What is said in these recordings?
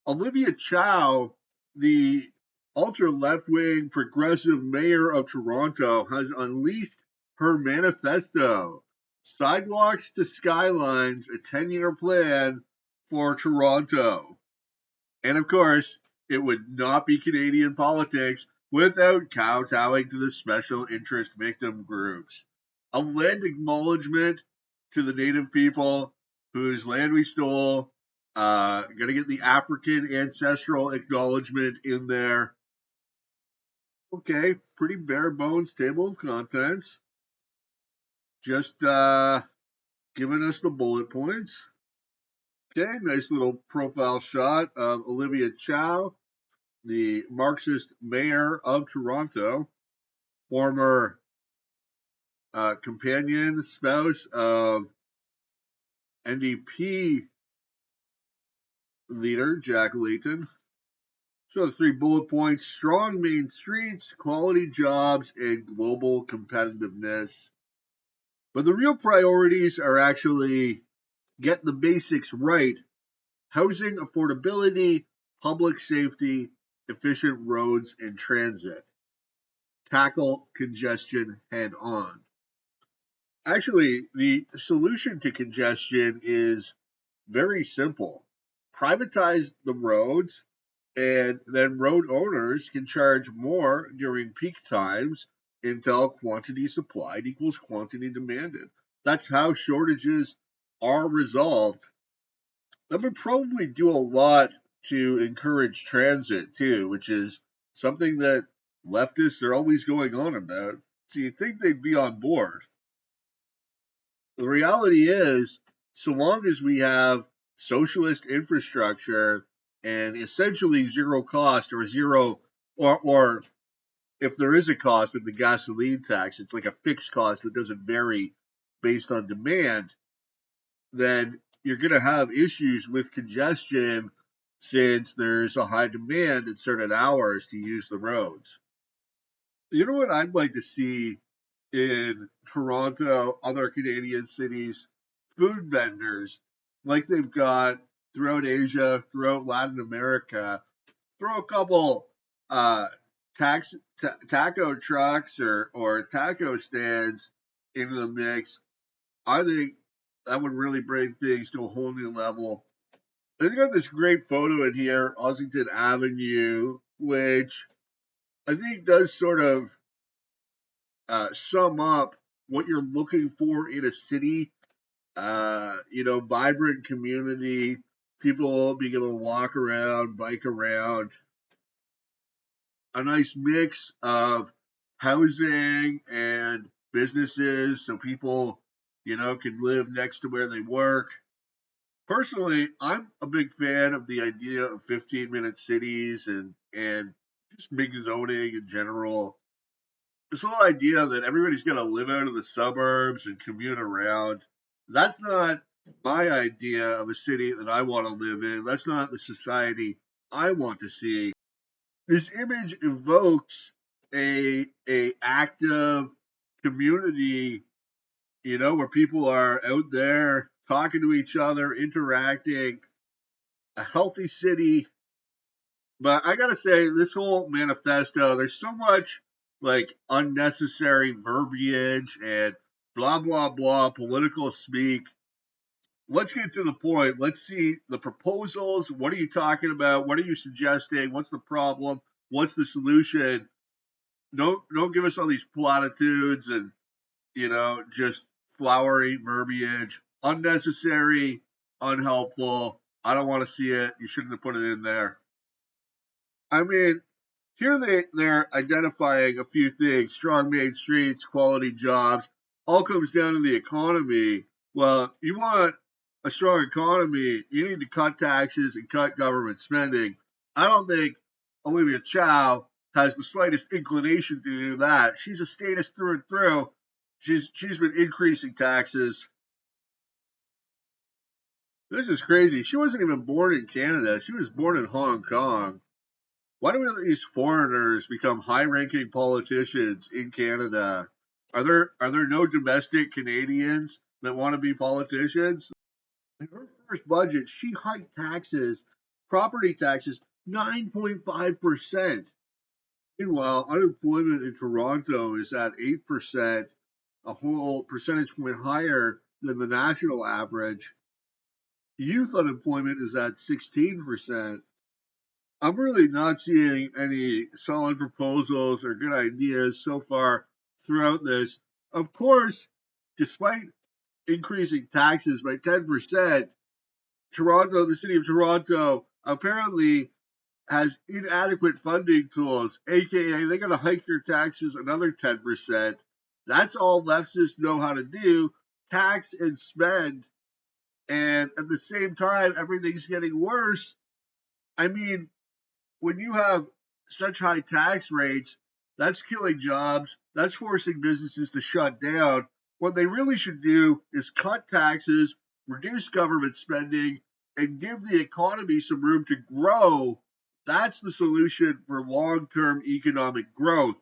Olivia Chow, the ultra left wing progressive mayor of Toronto, has unleashed her manifesto Sidewalks to Skylines, a 10-year plan for Toronto. And of course, it would not be Canadian politics without kowtowing to the special interest victim groups. A land acknowledgement to the native people whose land we stole. Gonna get the African ancestral acknowledgement in there. Okay, pretty bare bones table of contents. Just giving us the bullet points. Okay, nice little profile shot of Olivia Chow, the Marxist mayor of Toronto, former companion spouse of NDP leader Jack Layton. So the 3 bullet points: strong main streets, quality jobs, and global competitiveness. But the real priorities are actually get the basics right: housing affordability, public safety, efficient roads and transit. Tackle congestion head on. Actually, the solution to congestion is very simple. Privatize the roads, and then road owners can charge more during peak times until quantity supplied equals quantity demanded. That's how shortages are resolved. That would probably do a lot to encourage transit too, which is something that leftists are always going on about. So you'd think they'd be on board. The reality is, so long as we have socialist infrastructure and essentially zero cost or zero, or if there is a cost with the gasoline tax, it's like a fixed cost that doesn't vary based on demand, then you're going to have issues with congestion since there's a high demand at certain hours to use the roads. You know what I'd like to see in Toronto, other Canadian cities? Food vendors like they've got throughout Asia, throughout Latin America. Throw a couple uh, taco trucks or taco stands into the mix. I think that would really bring things to a whole new level. They've got this great photo in here, Ossington Avenue, which I think does sort of sum up what you're looking for in a city. Vibrant community, people being able to walk around, bike around, a nice mix of housing and businesses so people, can live next to where they work. Personally, I'm a big fan of the idea of 15-minute cities and just big zoning in general. This whole idea that everybody's going to live out of the suburbs and commute around, that's not my idea of a city that I want to live in. That's not the society I want to see. This image evokes a active community, where people are out there talking to each other, interacting, a healthy city. But I gotta say, this whole manifesto, there's so much like unnecessary verbiage and blah blah blah political speak. Let's get to the point. Let's see the proposals. What are you talking about? What are you suggesting? What's the problem? What's the solution? Don't give us all these platitudes and just flowery verbiage. Unnecessary, unhelpful. I don't want to see it. You shouldn't have put it in there. I mean, here they're identifying a few things: strong main streets, quality jobs. All comes down to the economy. Well, you want a strong economy, you need to cut taxes and cut government spending. I don't think Olivia Chow has the slightest inclination to do that. She's a statist through and through. She's been increasing taxes. This is crazy. She wasn't even born in Canada. She was born in Hong Kong. Why do we let these foreigners become high-ranking politicians in Canada? Are there no domestic Canadians that want to be politicians? In her first budget, she hiked taxes Property taxes, 9.5%. Meanwhile, unemployment in Toronto is at 8%, a whole percentage point higher than the national average. Youth unemployment is at 16%. I'm really not seeing any solid proposals or good ideas so far throughout this. Of course, despite increasing taxes by 10%, the city of Toronto, apparently has inadequate funding tools, aka they got to hike their taxes another 10%. That's all leftists know how to do, tax and spend. And at the same time, everything's getting worse. I mean, when you have such high tax rates, that's killing jobs, that's forcing businesses to shut down. What they really should do is cut taxes, reduce government spending, and give the economy some room to grow. That's the solution for long term economic growth,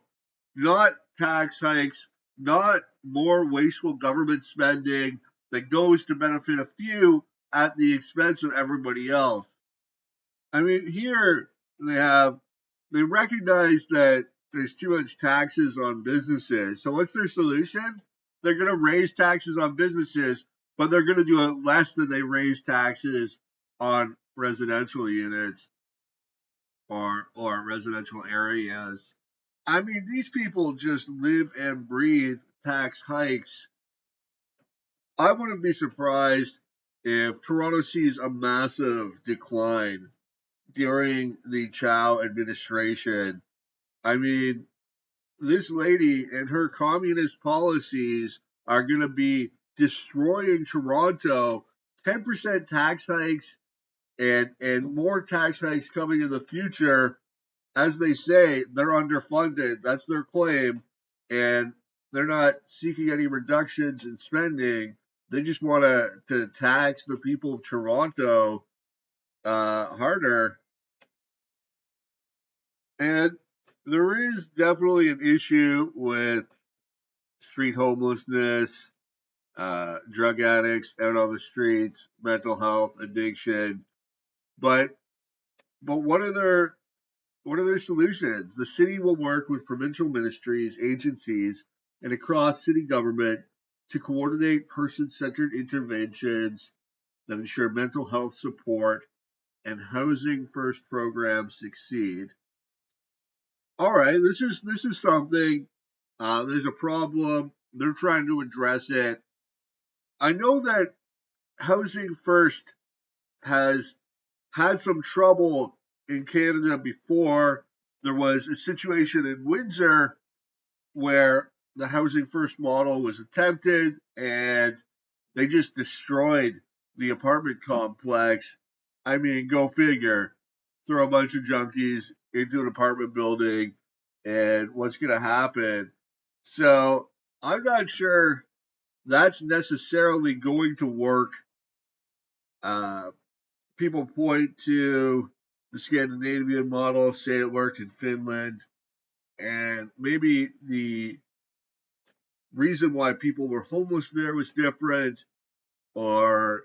not tax hikes, not more wasteful government spending that goes to benefit a few at the expense of everybody else. I mean, here they recognize that there's too much taxes on businesses. So what's their solution? They're going to raise taxes on businesses, but they're going to do it less than they raise taxes on residential units or residential areas. I mean, these people just live and breathe tax hikes. I wouldn't be surprised if Toronto sees a massive decline during the Chow administration. I mean, this lady and her communist policies are going to be destroying Toronto. 10% tax hikes and more tax hikes coming in the future. As they say, they're underfunded. That's their claim. And they're not seeking any reductions in spending. They just want to tax the people of Toronto harder. And there is definitely an issue with street homelessness, drug addicts out on the streets, mental health, addiction. But but what are their solutions? The city will work with provincial ministries, agencies, and across city government to coordinate person-centered interventions that ensure mental health support and housing first programs succeed. All right, this is something. There's a problem. They're trying to address it. I know that Housing First has had some trouble in Canada before. There was a situation in Windsor where the Housing First model was attempted and they just destroyed the apartment complex. I mean, go figure. Throw a bunch of junkies into an apartment building, and what's going to happen? So I'm not sure that's necessarily going to work. Uh, People point to the Scandinavian model, say it worked in Finland, and maybe the reason why people were homeless there was different, or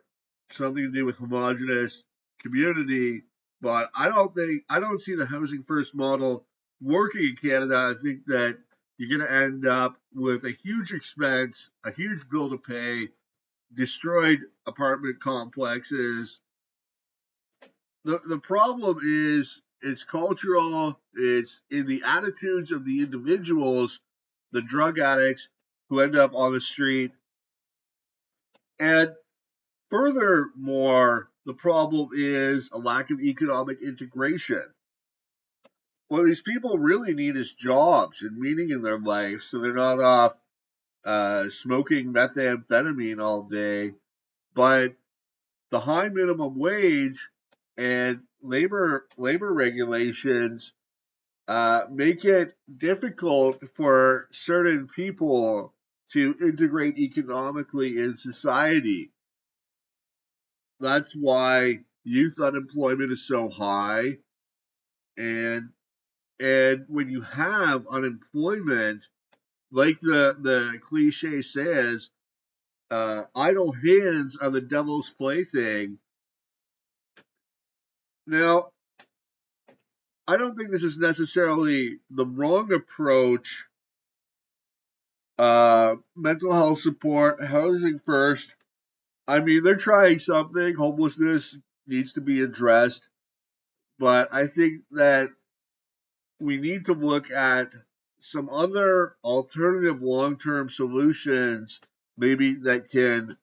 something to do with homogenous community. But I don't see the housing first model working in Canada. I think that you're going to end up with a huge expense, a huge bill to pay, destroyed apartment complexes. The problem is it's cultural, it's in the attitudes of the individuals, the drug addicts who end up on the street. And furthermore, the problem is a lack of economic integration. What these people really need is jobs and meaning in their life, so they're not off smoking methamphetamine all day. But the high minimum wage and labor regulations make it difficult for certain people to integrate economically in society. That's why youth unemployment is so high, and when you have unemployment, like the cliche says, idle hands are the devil's plaything. Now, I don't think this is necessarily the wrong approach. Mental health support, housing first. I mean, they're trying something. Homelessness needs to be addressed. But I think that we need to look at some other alternative long-term solutions, maybe that can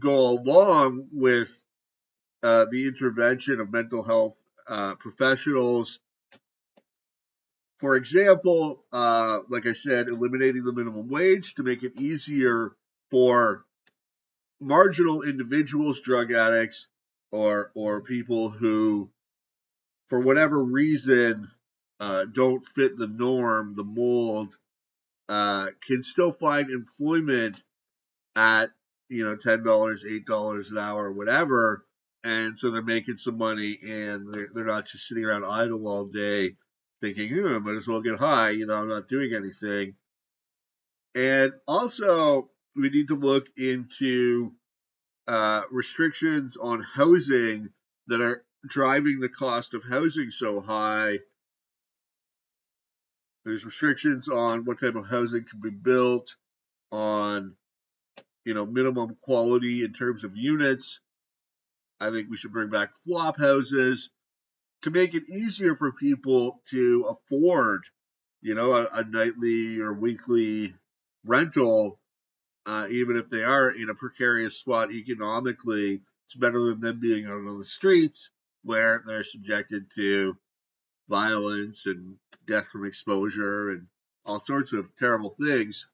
go along with the intervention of mental health professionals. For example, like I said, eliminating the minimum wage to make it easier for marginal individuals, drug addicts, or people who, for whatever reason, don't fit the norm, the mold, can still find employment at $10, $8 an hour, whatever, and so they're making some money and they're not just sitting around idle all day thinking, I might as well get high, I'm not doing anything. And also, we need to look into restrictions on housing that are driving the cost of housing so high. There's restrictions on what type of housing can be built, on minimum quality in terms of units. I think we should bring back flop houses to make it easier for people to afford, a nightly or weekly rental, even if they are in a precarious spot economically. It's better than them being out on the streets where they're subjected to violence and death from exposure and all sorts of terrible things.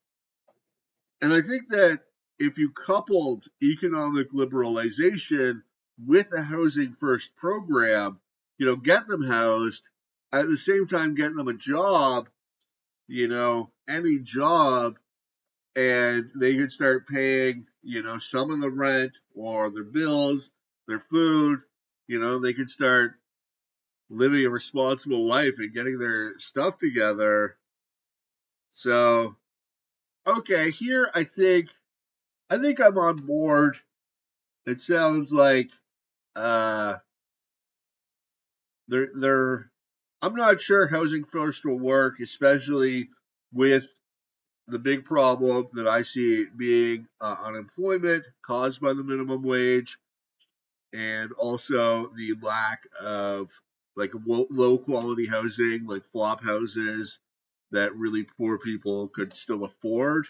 And I think that if you coupled economic liberalization with a housing first program, get them housed, at the same time getting them a job, any job, and they could start paying, some of the rent or their bills, their food, they could start living a responsible life and getting their stuff together. So, okay, here I think I'm on board. It sounds like uh they're I'm not sure housing first will work, especially with the big problem that I see being unemployment caused by the minimum wage, and also the lack of like low quality housing, like flop houses that really poor people could still afford.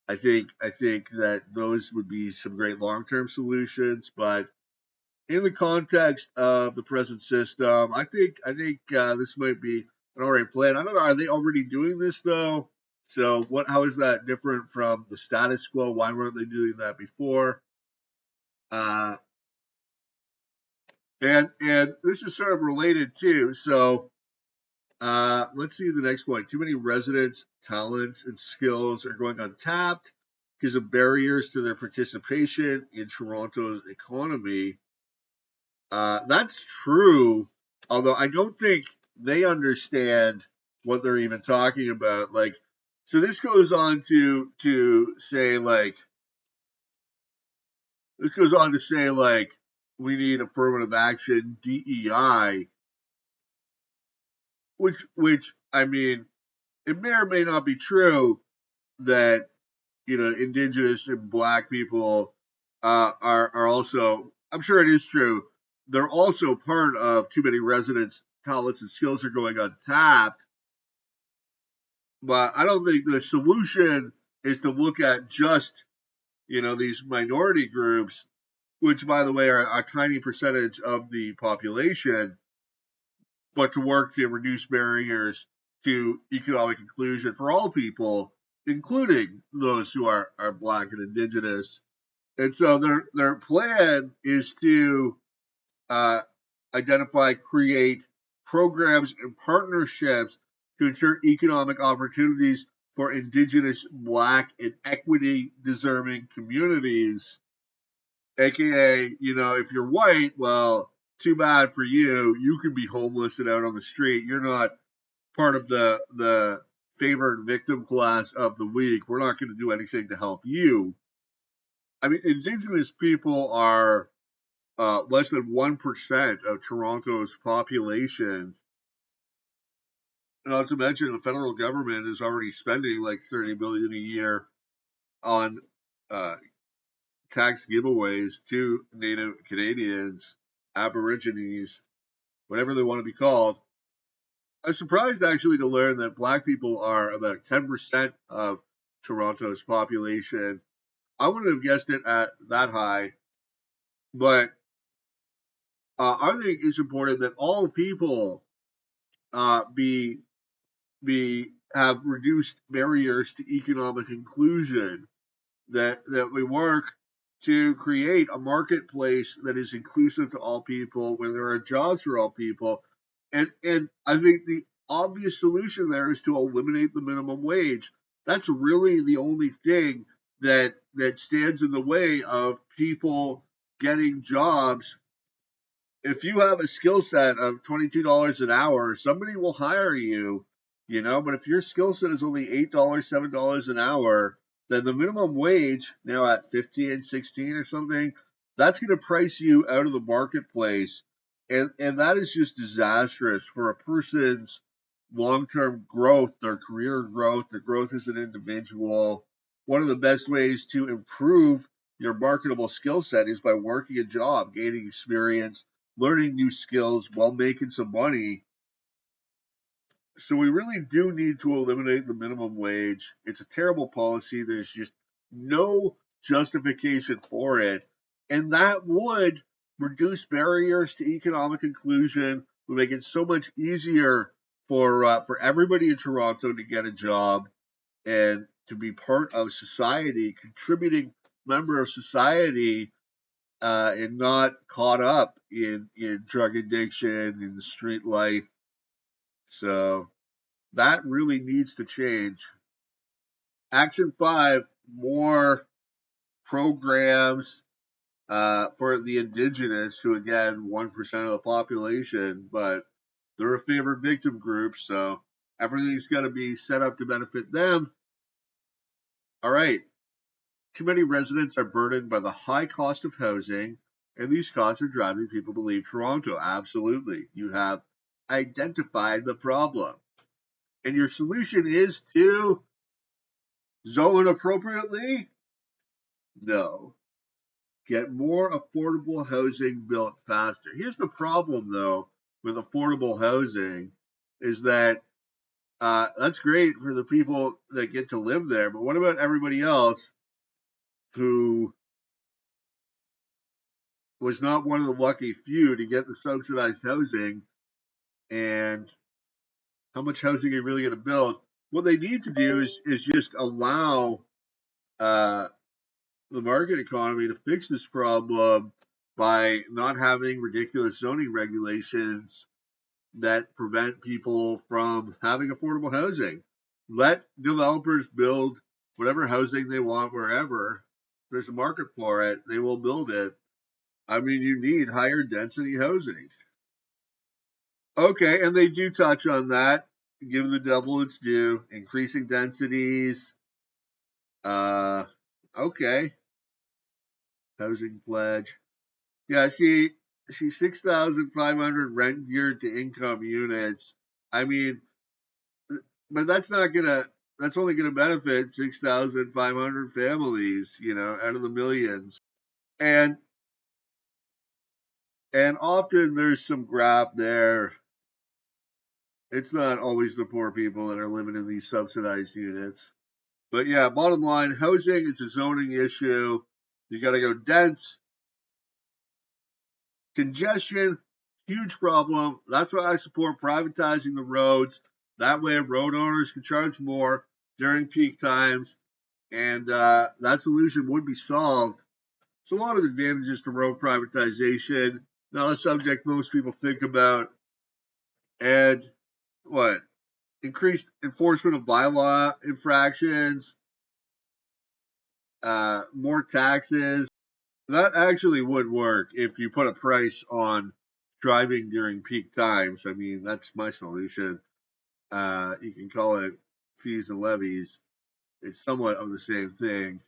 I think that those would be some great long term solutions, but in the context of the present system, I think this might be an alright plan. I don't know. Are they already doing this though? So what? How is that different from the status quo? Why weren't they doing that before? Uh, and this is sort of related too. So let's see the next point. Too many residents' talents and skills are going untapped because of barriers to their participation in Toronto's economy. That's true, although I don't think they understand what they're even talking about. Like, so this goes on to say like we need affirmative action, DEI, which I mean, it may or may not be true that indigenous and black people are also. I'm sure it is true. They're also part of too many residents' talents and skills are going untapped. But I don't think the solution is to look at just these minority groups, which by the way are a tiny percentage of the population, but to work to reduce barriers to economic inclusion for all people, including those who are black and indigenous. And so their plan is to uh, identify, create programs and partnerships to ensure economic opportunities for Indigenous, Black, and equity deserving communities. AKA, if you're white, well, too bad for you. You can be homeless and out on the street. You're not part of the favored victim class of the week. We're not going to do anything to help you. I mean, Indigenous people are less than 1% of Toronto's population. Not to mention, the federal government is already spending like $30 billion a year on uh, tax giveaways to Native Canadians, Aborigines, whatever they want to be called. I'm surprised actually to learn that Black people are about 10% of Toronto's population. I wouldn't have guessed it at that high, but I think it's important that all people be have reduced barriers to economic inclusion. That we work to create a marketplace that is inclusive to all people, where there are jobs for all people, and I think the obvious solution there is to eliminate the minimum wage. That's really the only thing that stands in the way of people getting jobs. If you have a skill set of $22 an hour, somebody will hire you, But if your skill set is only $8, $7 an hour, then the minimum wage now at 15, 16 or something, that's going to price you out of the marketplace. And that is just disastrous for a person's long term growth, their career growth, their growth as an individual. One of the best ways to improve your marketable skill set is by working a job, gaining experience, learning new skills while making some money. So we really do need to eliminate the minimum wage. It's a terrible policy. There's just no justification for it. And that would reduce barriers to economic inclusion, would make it so much easier for everybody in Toronto to get a job and to be part of society, contributing member of society, and not caught up in drug addiction, in the street life. So that really needs to change. Action five, more programs for the indigenous, who again 1% of the population, but they're a favored victim group, so everything's got to be set up to benefit them. All right. Too many residents are burdened by the high cost of housing, and these costs are driving people to leave Toronto. Absolutely. You have identified the problem. And your solution is to zone appropriately? No. Get more affordable housing built faster. Here's the problem, though, with affordable housing is that that's great for the people that get to live there, but what about everybody else who was not one of the lucky few to get the subsidized housing? And how much housing are you really going to build? What they need to do is just allow uh, the market economy to fix this problem by not having ridiculous zoning regulations that prevent people from having affordable housing. Let developers build whatever housing they want wherever. There's a market for it. They will build it. I mean, you need higher density housing. Okay, and they do touch on that. Give the devil its due. Increasing densities. Uh, okay. Housing pledge. Yeah, see 6,500 rent geared to income units. I mean, but that's only gonna benefit 6,500 families, out of the millions. And and often there's some graph there. It's not always the poor people that are living in these subsidized units. But yeah, bottom line, housing, it's a zoning issue. You got to go dense. Congestion, huge problem. That's why I support privatizing the roads. That way, road owners can charge more during peak times, and that solution would be solved. So, a lot of advantages to road privatization. Not a subject most people think about. And what? Increased enforcement of bylaw infractions, more taxes. That actually would work if you put a price on driving during peak times. I mean, that's my solution. You can call it fees and levies. It's somewhat of the same thing.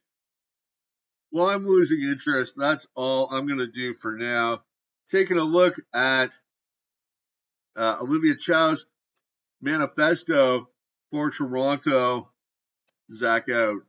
Well, I'm losing interest. That's all I'm going to do for now. Taking a look at Olivia Chow's Manifesto for Toronto. Zach out.